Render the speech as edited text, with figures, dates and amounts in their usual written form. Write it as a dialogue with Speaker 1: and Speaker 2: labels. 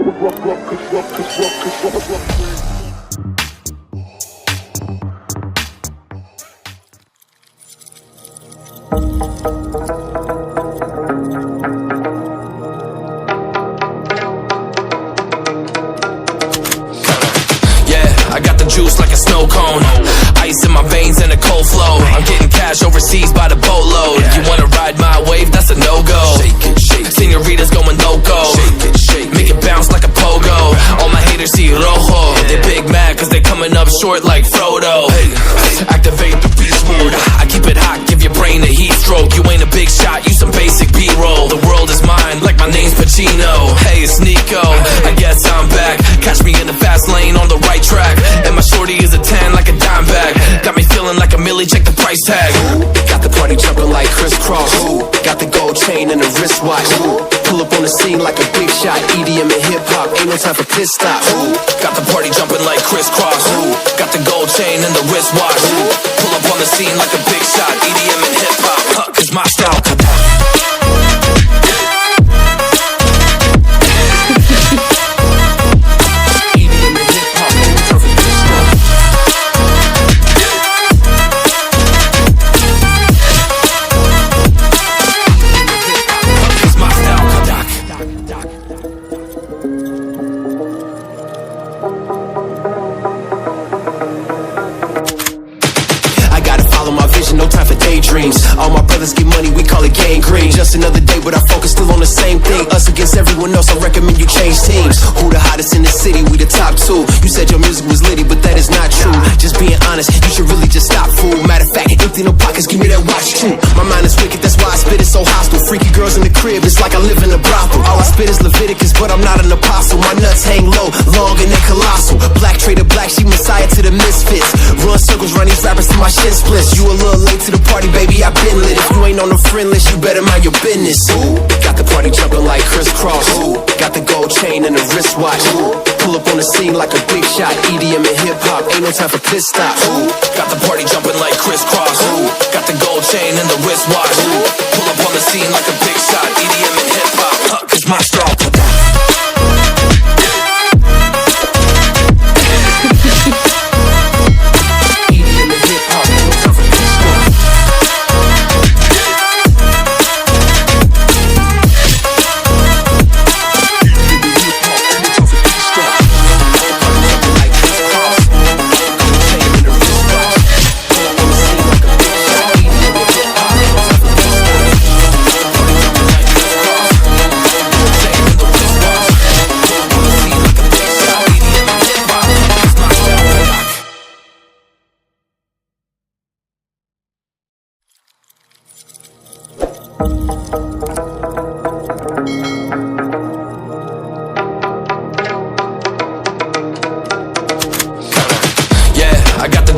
Speaker 1: I got the juice like a snow cone, ice in my veins and a cold flow. I'm getting cash overseas by the boatload. You wanna ride my wave? That's a no-go. Senoritas going loco, make it bounce like a pogo. All my haters see rojo, they big mad cause they coming up short like Frodo. Activate the beast mode, I keep it hot, give your brain a heat stroke. You ain't a big shot, you some basic B-roll. The world is mine like my name's Pacino. Hey, it's Nico, I guess I'm back. Catch me in the fast lane on the right track, and my shorty is a 10 like a dime bag. Got me feeling like a milli, check the price tag.
Speaker 2: Got the party jumping like crisscross. Got the gold chain and the wristwatch. Pull up on the scene like a big shot. EDM and hip hop, ain't no time for pit stop.
Speaker 1: Got the party jumping like crisscross. Got the gold chain and the wristwatch. Pull up on the scene like a big shot. EDM and hip hop, cause my style.
Speaker 2: No time for daydreams. All my brothers get money, we call it gangrene. Just another day, but I focus still on the same thing. Us against everyone else, I recommend you change teams. Who the hottest in the city? We the top two. You said your music was litty, but that is not true. Just being honest, you should really just stop, fool. Matter of fact, empty no pockets, give me that watch too. My mind is wicked, that's why I spit it so hostile. Freaky girls in the crib, it's like I live in a brothel. All I spit is Leviticus, but I'm not an apostle. My nuts hang low, long and they colossal. Black trader black, she messiah to the misfits. Run circles, run these rappers till my shit splits. You a little late to the party, baby, I been lit. If you ain't on the friend list, you better mind your business. Got the party jumping like crisscross. Got the gold chain and the wristwatch. Pull up on the scene like a big shot. EDM and hip hop, ain't no time for pit stop.
Speaker 1: Got the party jumping like crisscross. Got the gold chain and the wristwatch. Pull up on the scene like a big shot. EDM and hip hop, cause my style. I got the